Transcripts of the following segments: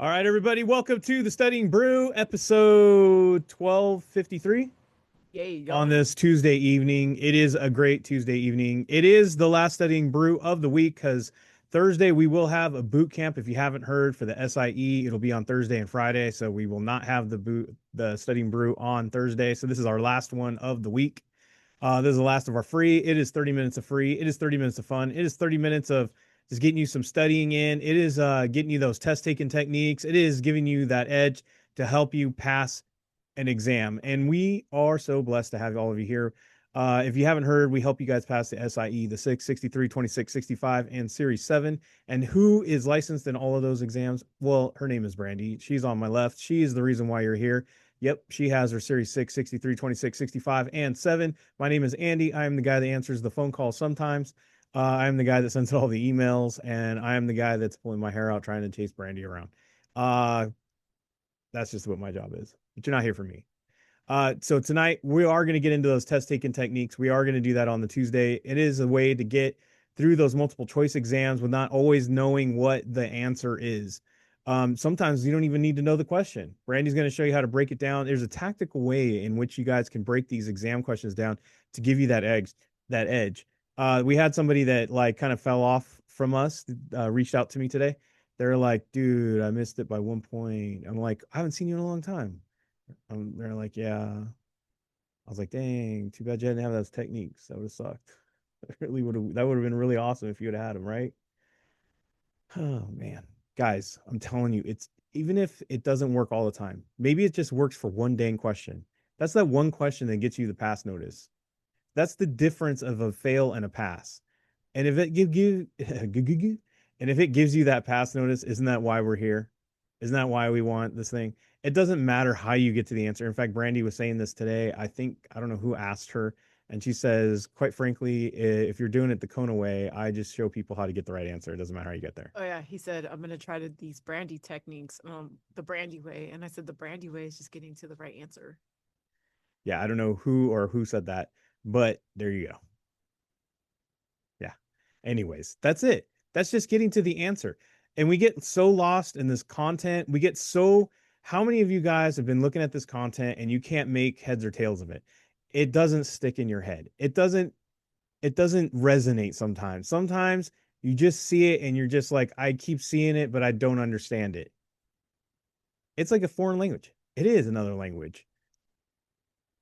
All right, everybody, welcome to the Studying Brew, episode 1253 Yay, on yo. this Tuesday evening. It is a great Tuesday evening. It is the last Studying Brew of the week because Thursday we will have a boot camp. If you haven't heard for the SIE, it'll be on Thursday and Friday, so we will not have the Studying Brew on Thursday. So this is our last one of the week. This is the last of our free. It is 30 minutes of free. It is 30 minutes of fun. It is 30 minutes of just getting you some studying in. It is getting you those test taking techniques. It is giving you that edge to help you pass an exam. And we are so blessed to have all of you here. If you haven't heard, we help you guys pass the SIE, the 6, 63, 26, 65, and Series 7. And who is licensed in all of those exams? Well, her name is Brandy. She's on my left. She is the reason why you're here. Yep, she has her Series 6, 63, 26, 65, and 7. My name is Andy. I am the guy that answers the phone call sometimes. I am the guy that sends all the emails, and I am the guy that's pulling my hair out trying to chase Brandy around. Uh, that's just what my job is. But you're not here for me. So tonight we are going to get into those test taking techniques. We are going to do that on the Tuesday. It is a way to get through those multiple choice exams with not always knowing what the answer is. Sometimes you don't even need to know the question. Brandy's going to show you how to break it down. There's a tactical way in which you guys can break these exam questions down to give you that edge. That edge. We had somebody that like kind of fell off from us, reached out to me today. They're like, dude, I missed it by 1 point. I'm like, I haven't seen you in a long time. They're like, yeah. I was like, dang, too bad you didn't have those techniques. That would have sucked. That would have been really awesome if you would have had them, right? Oh man. Guys, I'm telling you, it's even if it doesn't work all the time, maybe it just works for one dang question. That's that one question that gets you the pass notice. That's the difference of a fail and a pass. And if it give you and if it gives you that pass notice, isn't that why we're here? Isn't that why we want this thing? It doesn't matter how you get to the answer. In fact, Brandy was saying this today. I don't know who asked her, and she says, quite frankly, if you're doing it the Kona way, I just show people how to get the right answer. It doesn't matter how you get there. Oh yeah, he said I'm gonna try these brandy techniques, the brandy way, and I said the brandy way is just getting to the right answer. Yeah, I don't know who said that, but there you go. Yeah. Anyways, that's it. That's just getting to the answer. And we get so lost in this content. How many of you guys have been looking at this content and you can't make heads or tails of it? It doesn't stick in your head. It doesn't resonate sometimes. Sometimes you just see it and you're just like, I keep seeing it, but I don't understand it. It's like a foreign language. It is another language.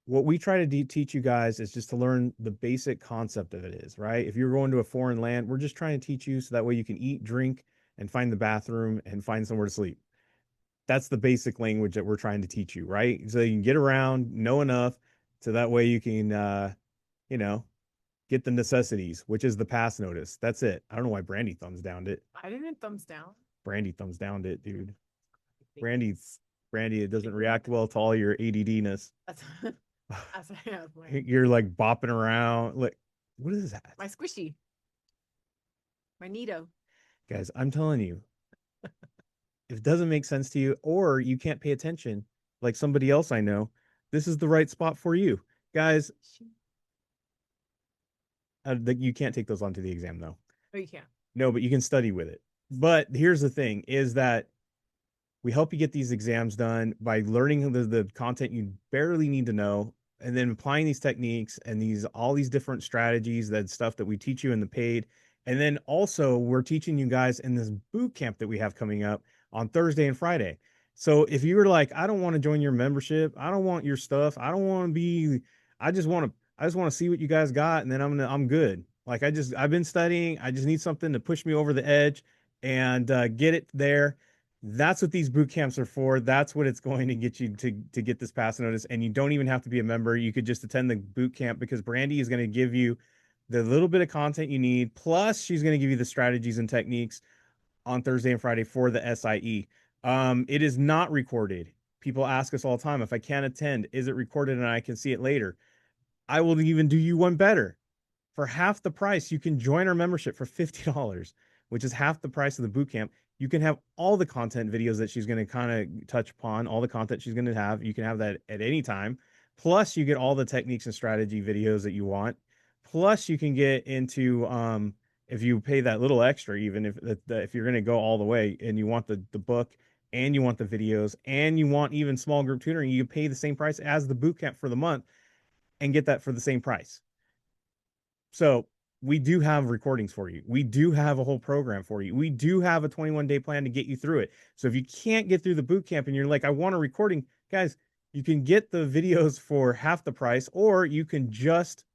What we try to teach you guys is just to learn the basic concept of it is, right? If you're going to a foreign land, we're just trying to teach you so that way you can eat, drink, and find the bathroom and find somewhere to sleep. That's the basic language that we're trying to teach you, right? So you can get around, know enough, so that way you can, you know, get the necessities, which is the pass notice. That's it. I don't know why Brandy thumbs downed it. I didn't thumbs down. Brandy thumbs downed it, dude. Thank you. Brandy's Brandy, it doesn't react well to all your ADD-ness. That's that's I have You're like bopping around. Like, what is that? my squishy, my Nito. Guys, I'm telling you, if it doesn't make sense to you or you can't pay attention, like somebody else I know, this is the right spot for you. Guys, you can't take those onto the exam though. Oh, you can't. No, but you can study with it. But here's the thing is that we help you get these exams done by learning the content you barely need to know and then applying these techniques and these all these different strategies, that stuff that we teach you in the paid. And then also we're teaching you guys in this boot camp that we have coming up on Thursday and Friday. So if you were like, I don't want to join your membership, I don't want your stuff, I don't want to be, I just want to see what you guys got, and then I'm good. Like I've been studying, I just need something to push me over the edge and get it there. That's what these boot camps are for. That's what it's going to get you to get this pass notice. And you don't even have to be a member. You could just attend the boot camp because Brandy is going to give you the little bit of content you need. Plus, she's going to give you the strategies and techniques on Thursday and Friday for the SIE. It is not recorded. People ask us all the time if I can't attend, is it recorded and I can see it later? I will even do you one better. For half the price, you can join our membership for $50, which is half the price of the boot camp. You can have all the content videos that she's going to kind of touch upon, all the content she's going to have. You can have that at any time. Plus, you get all the techniques and strategy videos that you want. Plus, you can get into if you pay that little extra, even if you're going to go all the way and you want the book and you want the videos, and you want even small group tutoring, you pay the same price as the boot camp for the month and get that for the same price. So we do have recordings for you. We do have a whole program for you. We do have a 21-day plan to get you through it. So if you can't get through the boot camp and you're like, I want a recording, guys, you can get the videos for half the price, or you can just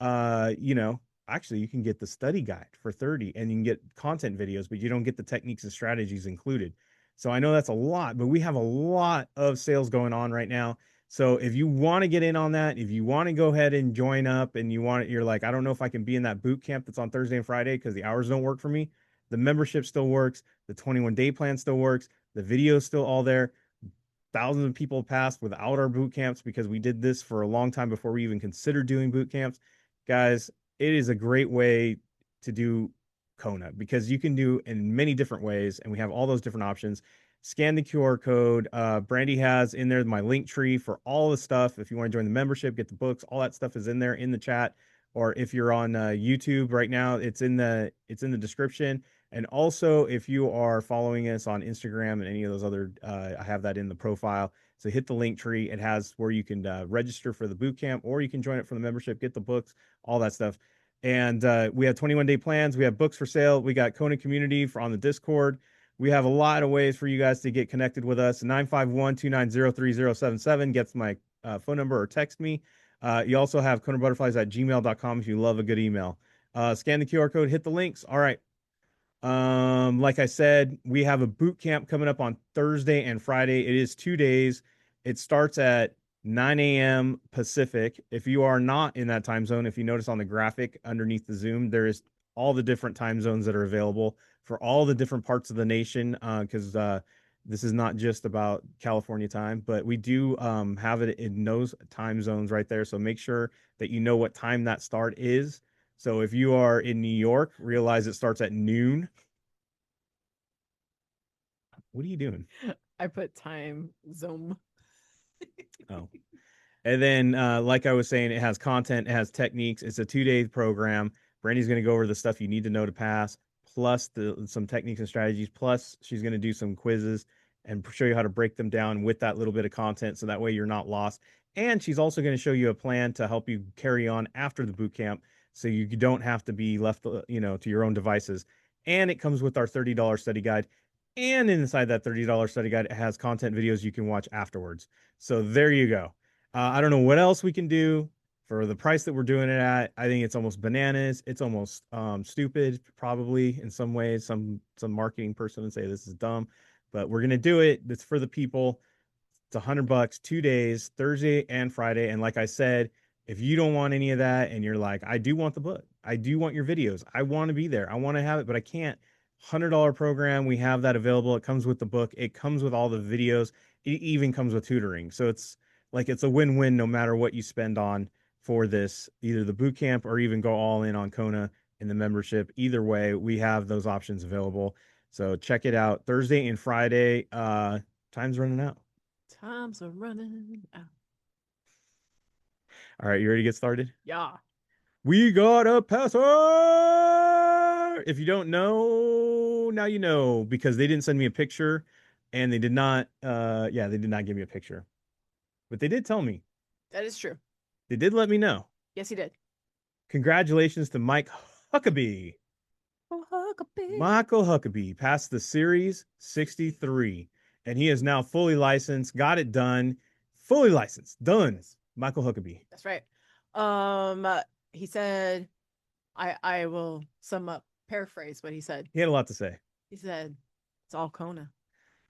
you know, actually you can get the study guide for 30 and you can get content videos, but you don't get the techniques and strategies included. So I know that's a lot, but we have a lot of sales going on right now. So if you want to get in on that, if you want to go ahead and join up and you're like, I don't know if I can be in that boot camp that's on Thursday and Friday because the hours don't work for me. The membership still works. The 21-day plan still works. The video is still all there. Thousands of people passed without our boot camps because we did this for a long time before we even considered doing boot camps. Guys, it is a great way to do Kona because you can do in many different ways, and we have all those different options. Scan the QR code. Brandy has in there my link tree for all the stuff. If you want to join the membership, get the books, all that stuff is in there in the chat. Or if you're on YouTube right now, it's in the description. And also, if you are following us on Instagram and any of those other, I have that in the profile. So hit the link tree. It has where you can register for the boot camp, or you can join it for the membership, get the books, all that stuff. And we have 21-day plans. We have books for sale. We got Kona community on the Discord. We have a lot of ways for you guys to get connected with us. 951-290-3077 gets my phone number, or text me. You also have KonaButterflyz@gmail.com if you love a good email. Scan the QR code, hit the links. All right. Like I said, we have a boot camp coming up on Thursday and Friday. It is 2 days. It starts at 9 a.m. Pacific. If you are not in that time zone, if you notice on the graphic underneath the Zoom, there is all the different time zones that are available for all the different parts of the nation. Because this is not just about California time, but we do have it in those time zones right there. So make sure that you know what time that start is. So if you are in New York, realize it starts at noon. What are you doing? I put time zone. Oh. And then, like I was saying, it has content, it has techniques. It's a 2-day program. Brandy's going to go over the stuff you need to know to pass, plus some techniques and strategies. Plus, she's going to do some quizzes and show you how to break them down with that little bit of content, so that way you're not lost. And she's also going to show you a plan to help you carry on after the boot camp, so you don't have to be left, to your own devices. And it comes with our $30 study guide. And inside that $30 study guide, it has content videos you can watch afterwards. So there you go. I don't know what else we can do for the price that we're doing it at. I think it's almost bananas. It's almost stupid, probably in some ways. Some marketing person would say this is dumb, but we're gonna do it. It's for the people. It's $100, 2 days, Thursday and Friday. And like I said, if you don't want any of that and you're like, I do want the book, I do want your videos, I want to be there, I want to have it, but I can't. $100 program, we have that available. It comes with the book, it comes with all the videos, it even comes with tutoring. So it's a win-win no matter what you spend on for this, either the boot camp or even go all in on Kona in the membership. Either way, we have those options available. So check it out. Thursday and Friday. Time's running out. Times are running out. All right, you ready to get started? Yeah. We got a passer. If you don't know, now you know, because they didn't send me a picture, and they did not they did not give me a picture. But they did tell me. That is true. They did let me know. Yes, he did. Congratulations to Mike Huckaby. Oh, Huckaby. Michael Huckaby passed the Series 63, and he is now fully licensed, got it done, fully licensed, done. Michael Huckaby. That's right. He said, I will paraphrase what he said. He had a lot to say. He said, it's all Kona.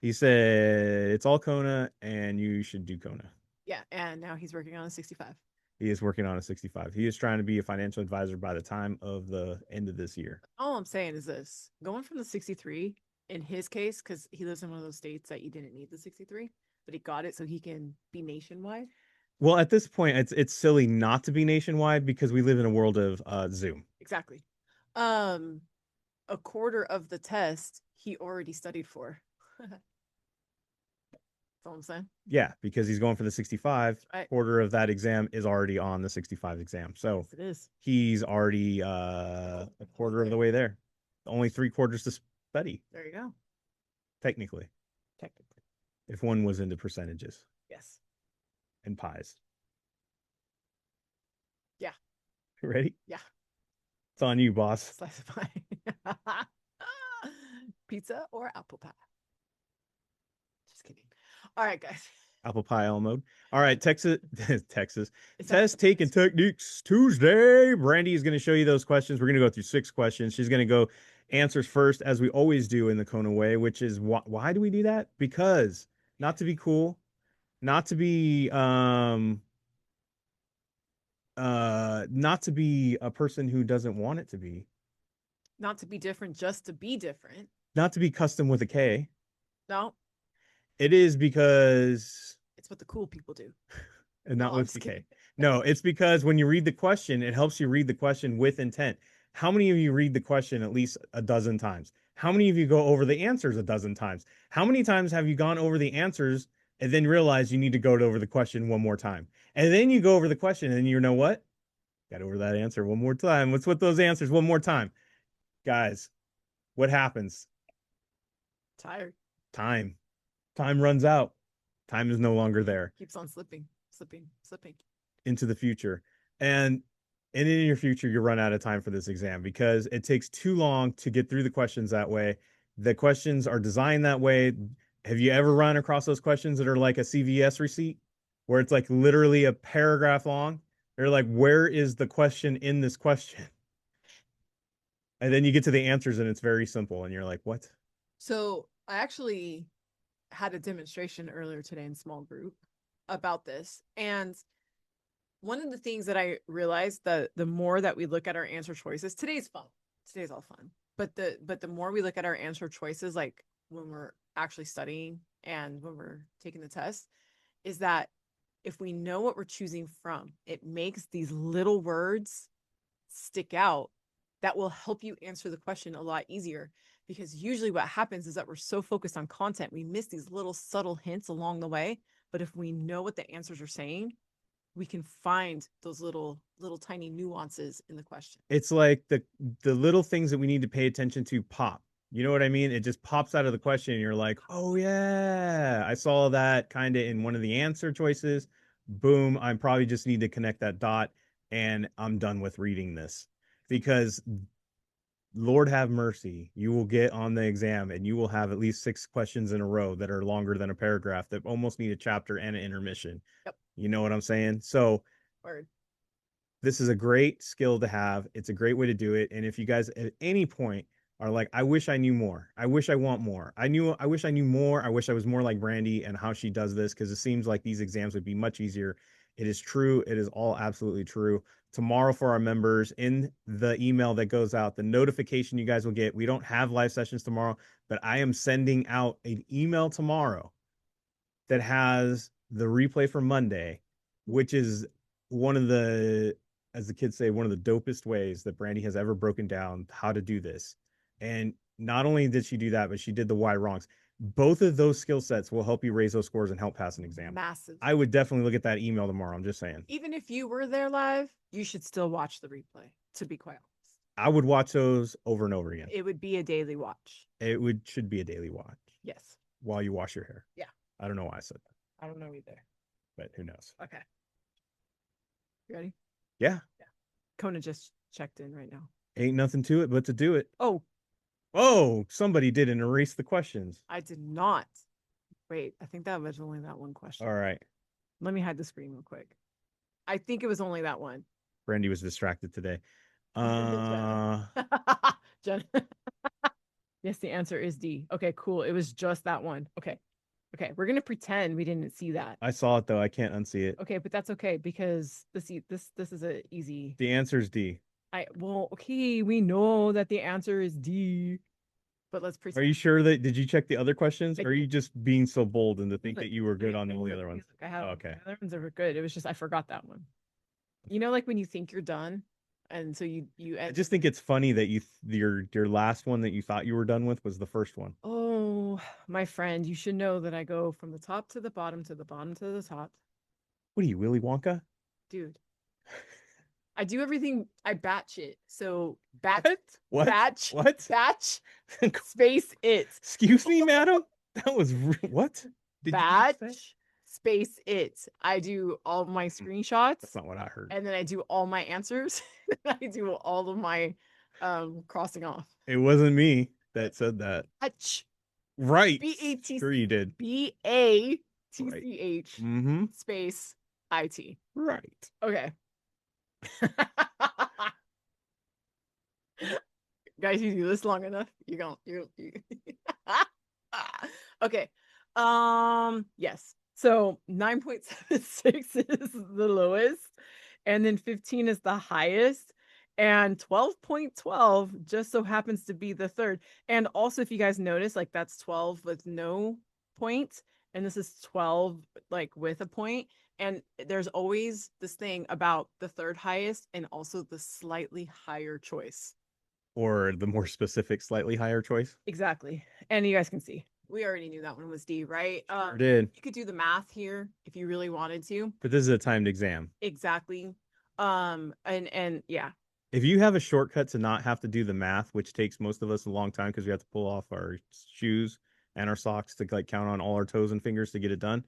He said, it's all Kona, and you should do Kona. Yeah, and now he's working on a 65. He is working on a 65. He is trying to be a financial advisor by the time of the end of this year. All I'm saying is this: going from the 63, in his case, because he lives in one of those states that you didn't need the 63, but he got it so he can be nationwide. Well, at this point, it's silly not to be nationwide because we live in a world of Zoom. Exactly. A quarter of the test he already studied for. That's all I'm saying. Yeah, because he's going for the 65. Right. Quarter of that exam is already on the 65 exam. So yes, it is. He's already a quarter of the way there. Only 3 quarters to study. There you go. Technically. if one was into percentages Yes. and pies. Yeah. Ready? Yeah. It's on you, boss. Slice of pie. Pizza or apple pie? Just kidding. All right, guys. Apple pie all mode. All right, Texas. Texas. Is that- Test taking techniques Tuesday. Brandy is going to show you those questions. We're going to go through 6 questions. She's going to go answers first, as we always do in the Kona way, which is why do we do that? Because not to be cool, not to be not to be a person who doesn't want it to be, Not to be different, just to be different. not to be custom with a K. No, It is because it's what the cool people do. and No, not I'm with just the kidding. K. No, it's because when you read the question, it helps you read the question with intent. How many of you read the question at least a dozen times? How many of you go over the answers a dozen times? How many times have you gone over the answers and then realize you need to go over the question one more time? And then you go over the question and you know what? Got over that answer one more time. What's with those answers one more time? Guys, what happens? Tired. Time. Time runs out. Time is no longer there. Keeps on slipping, slipping, slipping. Into the future. And in your future, you run out of time for this exam because it takes too long to get through the questions that way. The questions are designed that way. Have you ever run across those questions that are like a CVS receipt where it's like literally a paragraph long? They're like, where is the question in this question? And then you get to the answers and it's very simple. And you're like, what? So I actually had a demonstration earlier today in small group about this. And one of the things that I realized that the more that we look at our answer choices, today's fun. Today's all fun. But the more we look at our answer choices, like when we're actually studying and when we're taking the test, is that if we know what we're choosing from, it makes these little words stick out that will help you answer the question a lot easier. Because usually what happens is that we're so focused on content, we miss these little subtle hints along the way. But if we know what the answers are saying, we can find those little tiny nuances in the question. It's like the little things that we need to pay attention to pop. You know what I mean? It just pops out of the question and you're like, "Oh yeah, I saw that kind of in one of the answer choices." Boom, I probably just need to connect that dot and I'm done with reading this. Because Lord have mercy, you will get on the exam and you will have at least 6 questions in a row that are longer than a paragraph that almost need a chapter and an intermission. Yep. You know what I'm saying? So Word. this is a great skill to have. It's a great way to do it. And if you guys at any point are like, I wish I knew more. I wish I want more. I wish I knew more. I wish I was more like Brandy and how she does this because it seems like these exams would be much easier. It is true. It is all absolutely true. Tomorrow for our members in the email that goes out, the notification you guys will get. We don't have live sessions tomorrow, but I am sending out an email tomorrow that has the replay for Monday, which is one of the, as the kids say, one of the dopest ways that Brandy has ever broken down how to do this. And not only did she do that, but she did the why wrongs. Both of those skill sets will help you raise those scores and help pass an exam. Massive. I would definitely look at that email tomorrow. I'm just saying. Even if you were there live, you should still watch the replay, to be quite honest. I would watch those over and over again. It would be a daily watch. It should be a daily watch. Yes. While you wash your hair. Yeah. I don't know why I said that. I don't know either. But who knows? Okay. You ready? Yeah. Yeah. Kona just checked in right now. Ain't nothing to it but to do it. Oh, somebody didn't erase the questions. I did not. Wait, I think that was only that one question. All right. Let me hide the screen real quick. I think it was only that one. Brandy was distracted today. Jen. Yes, the answer is D. Okay, cool. It was just that one. Okay. We're gonna pretend we didn't see that. I saw it though. I can't unsee it. Okay, but that's okay because this is a easy. The answer is D. Okay, we know that the answer is D, but let's pretend. Are you sure that did you check the other questions? Or are you just being so bold and to think that you were good on all the other ones? I have okay. The other ones are good. It was just I forgot that one. You know, like when you think you're done, and so you. I just think it's funny that your last one that you thought you were done with was the first one. Oh, my friend, you should know that I go from the top to the bottom to the bottom to the top. What are you, Willy Wonka? Dude. I do everything. I batch it. So batch, what? Batch, what? Batch, space it. Excuse me, madam. That was what? Did you just say? batch space it. I do all my screenshots That's not what I heard. and then I do all my answers. I do all of my crossing off. It wasn't me that said that. Batch. Right. B-A-T-C. Sure you did. Right. B-A-T-C-H Mm-hmm. space I-T. Right. Okay. Guys, you do this long enough, you're going you okay. Yes. So 9.76 is the lowest, and then 15 is the highest, and 12.12 just so happens to be the third. And also, if you guys notice, like that's 12 with no point, and this is 12 like with a point. And there's always this thing about the third highest and also the slightly higher choice. Or the more specific, slightly higher choice. Exactly. And you guys can see. We already knew that one was D, right? Sure did. You could do the math here if you really wanted to. But this is a timed exam. Exactly. And yeah. If you have a shortcut to not have to do the math, which takes most of us a long time because we have to pull off our shoes and our socks to like count on all our toes and fingers to get it done.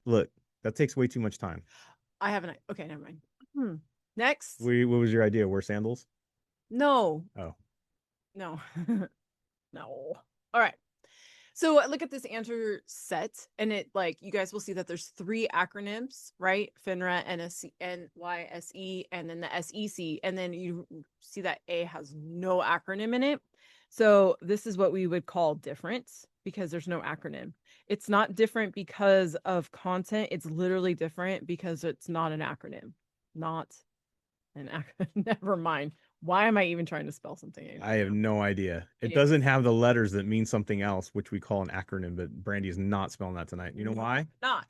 Look, that takes way too much time. I have an okay, never mind. Next. What was your idea? Wear sandals? No. Oh. No. No. All right. So look at this answer set, and it like you guys will see that there's 3 acronyms, right? FINRA, NSC, NYSE, and then the SEC, and then you see that A has no acronym in it. So this is what we would call different because there's no acronym. It's not different because of content. It's literally different because it's not an acronym. Not an acronym. Never mind. Why am I even trying to spell something? I have no idea. It It doesn't is. have the letters that mean something else, which we call an acronym, but Brandy is not spelling that tonight. You know why? Not.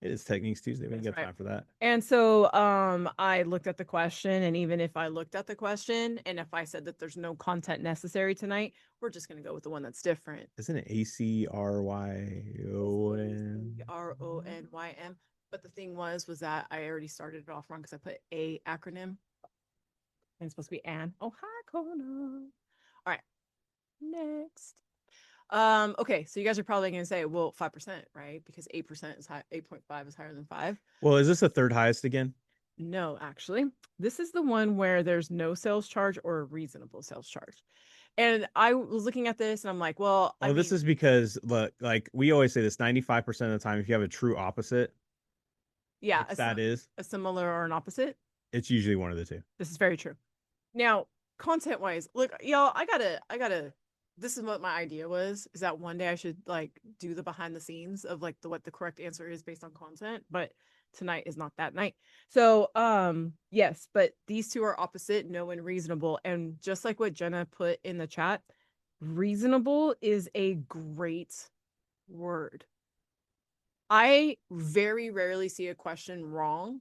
It is Techniques Tuesday. We That's don't get right. time for that. And so I looked at the question, and even if I looked at the question and if I said that there's no content necessary tonight, we're just going to go with the one that's different. Isn't it ACRYON? RONYM. But the thing was that I already started it off wrong because I put a acronym. And it's supposed to be Ann. Oh, hi, Kona. All right. Next. Okay, so you guys are probably gonna say, well, 5%, right? Because 8% is high, 8.5 is higher than 5. Well, is this the third highest again? No, actually. This is the one where there's no sales charge or a reasonable sales charge. And I was looking at this and I'm like, well, I This mean, is because look, like we always say this 95% of the time, if you have a true opposite, yeah, which that is, a similar or an opposite. it's usually one of the two. This is very true. Now, content wise, look, y'all, I gotta this is what my idea was, is that one day I should like do the behind the scenes of like what the correct answer is based on content, but tonight is not that night. So yes, but these two are opposite, no and reasonable. And just like what Jenna put in the chat, reasonable is a great word. I very rarely see a question wrong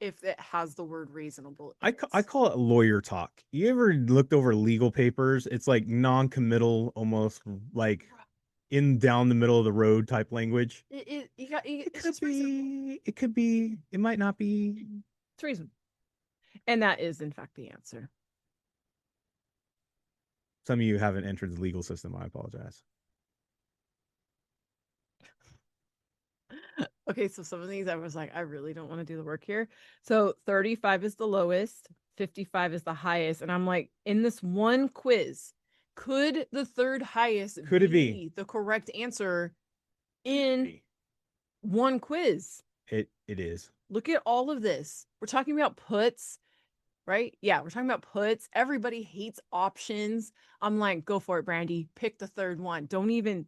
if it has the word reasonable. I call it lawyer talk. You ever looked over legal papers? It's like non-committal, almost like in down the middle of the road type language. It Could be. It could be. It might not be. It's reasonable. And that is, in fact, the answer. Some of you haven't entered the legal system. I apologize. Okay, so some of these I was like, I really don't want to do the work here. So 35 is the lowest, 55 is the highest. And I'm like, in this one quiz, could the third highest Could it be the correct answer in one quiz? It is. Look at all of this. We're talking about puts, right? Yeah, we're talking about puts. Everybody hates options. I'm like, go for it, Brandy. Pick the third one. Don't even.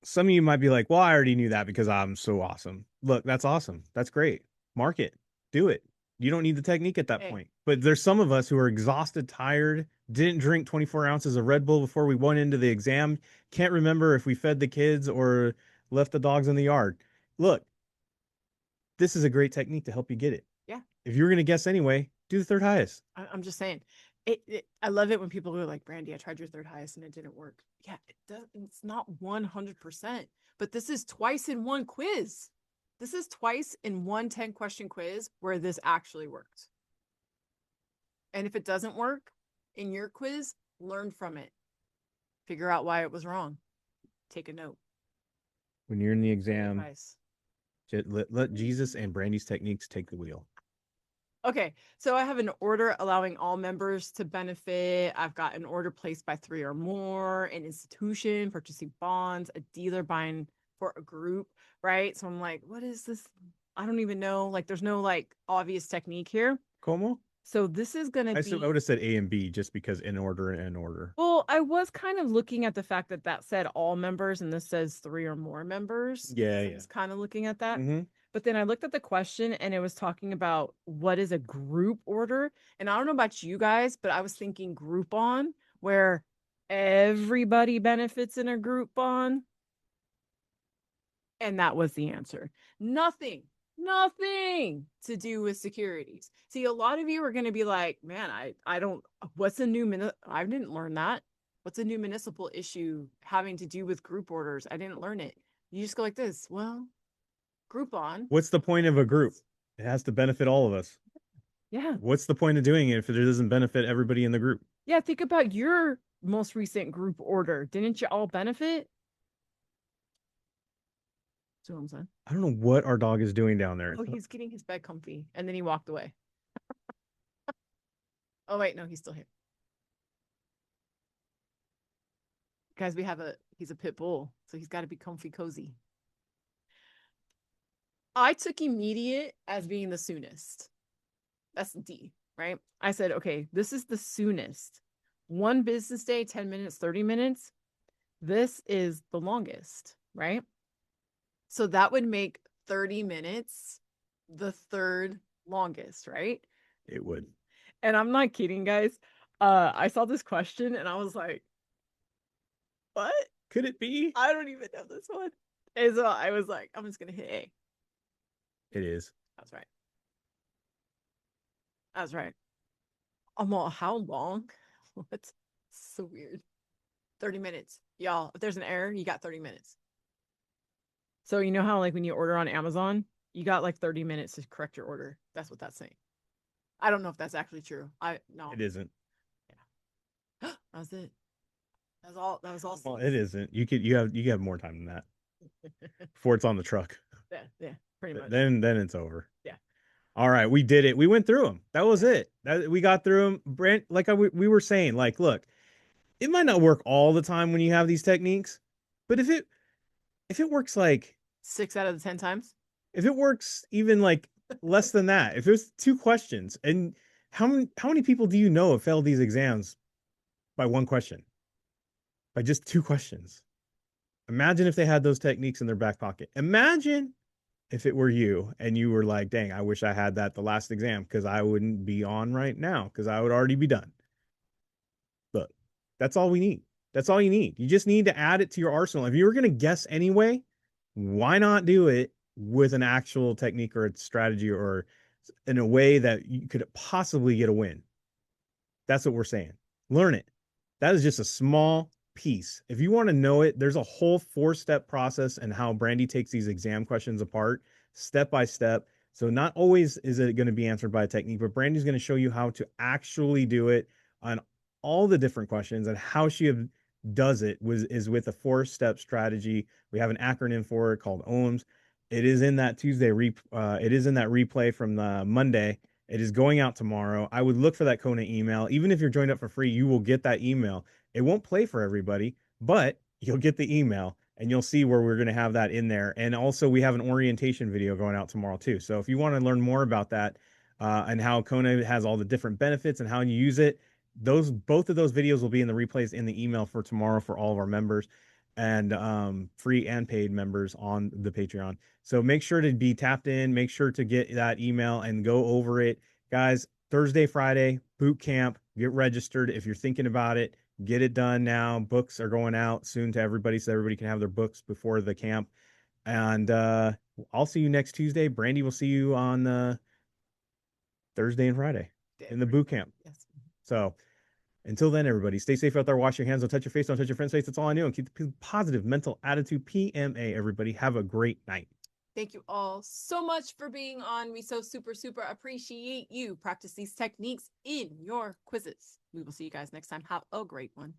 Some of you might be like, well, I already knew that because I'm so awesome. Look, that's awesome. That's great. Mark it. Do it. You don't need the technique at that point. But there's some of us who are exhausted, tired, didn't drink 24 ounces of Red Bull before we went into the exam, can't remember if we fed the kids or left the dogs in the yard. Look, this is a great technique to help you get it. Yeah. If you were going to guess anyway, do the third highest. I'm just saying. I love it when people go like, Brandy, I tried your third highest and it didn't work. Yeah, it does. It's not 100%, but this is twice in one quiz. This is twice in one 10-question quiz where this actually worked. And if it doesn't work in your quiz, learn from it. Figure out why it was wrong. Take a note. When you're in the Great exam, advice. let Jesus and Brandy's techniques take the wheel. Okay, so I have an order allowing all members to benefit. I've got an order placed by 3 or more, an institution purchasing bonds, a dealer buying for a group, right? So I'm like, what is this? I don't even know. Like, there's no like obvious technique here. Como? So this is gonna I be. would have said A and B just because in order and in order. Well, I was kind of looking at the fact that that said all members and this says 3 or more members. Yeah, I yeah. was kind of looking at that. Mm-hmm. But then I looked at the question and it was talking about what is a group order. And I don't know about you guys, but I was thinking Groupon, where everybody benefits in a Groupon. And that was the answer. Nothing to do with securities. See, a lot of you are going to be like, man, I don't, what's a new, I didn't learn that. What's a new municipal issue having to do with group orders? I didn't learn it. You just go like this. Well, Groupon. What's the point of a group? It has to benefit all of us. Yeah. What's the point of doing it if it doesn't benefit everybody in the group? Yeah. Think about your most recent group order. Didn't you all benefit? That's what I'm saying. I don't know what our dog is doing down there. Oh, he's getting his bed comfy. And then he walked away. Oh, wait. No, he's still here. Guys, he's a pit bull. So he's got to be comfy cozy. I took immediate as being the soonest. That's D, right? I said, okay, this is the soonest. 1 business day, 10 minutes, 30 minutes. This is the longest, right? So that would make 30 minutes the third longest, right? It would. And I'm not kidding, guys. I saw this question and I was like, what? Could it be? I don't even know this one. And so I was like, I'm just gonna hit A. It is. That's right. That's right. I'm all, how long? What? So weird. 30 minutes. Y'all, if there's an error, you got 30 minutes. So you know how like when you order on Amazon, you got like 30 minutes to correct your order. That's what that's saying. I don't know if that's actually true. No. It isn't. Yeah. That was it. That was all. Well, it isn't. You have more time than that before it's on the truck. Yeah, pretty much. Then it's over. Yeah. All right, we did it. We went through them. That was it. We got through them. Brent, like we were saying, like, look, it might not work all the time when you have these techniques, but if it works like 6 out of the 10 times, if it works even like less than that, if it's 2 questions, and how many people do you know have failed these exams by 1 question, by just 2 questions? Imagine if they had those techniques in their back pocket. Imagine if it were you and you were like, dang, I wish I had that the last exam because I wouldn't be on right now because I would already be done. Look, that's all we need. That's all you need. You just need to add it to your arsenal. If you were going to guess anyway, why not do it with an actual technique or a strategy or in a way that you could possibly get a win? That's what we're saying. Learn it. That is just a small piece. If you want to know it, there's a whole 4-step process and how Brandy takes these exam questions apart step by step. So not always is it going to be answered by a technique, but Brandy's going to show you how to actually do it on all the different questions, and how she does it is with a 4-step strategy. We have an acronym for it called OHMS. It is in that it is in that replay from the Monday. It is going out tomorrow. I would look for that Kona email. Even if you're joined up for free, you will get that email. It won't play for everybody, but you'll get the email and you'll see where we're going to have that in there. And also we have an orientation video going out tomorrow too. So if you want to learn more about that and how Kona has all the different benefits and how you use it, both of those videos will be in the replays in the email for tomorrow for all of our members and free and paid members on the Patreon. So make sure to be tapped in, make sure to get that email and go over it. Guys, Thursday, Friday, boot camp, get registered. If you're thinking about it, get it done now. Books are going out soon to everybody so everybody can have their books before the camp. And I'll see you next Tuesday. Brandy will see you on Thursday and Friday in the boot camp. Yes. So until then, everybody, stay safe out there. Wash your hands. Don't touch your face. Don't touch your friend's face. That's all I know. And keep the positive mental attitude. PMA, everybody. Have a great night. Thank you all so much for being on. We so super appreciate you. Practice these techniques in your quizzes. We will see you guys next time. Have a great one.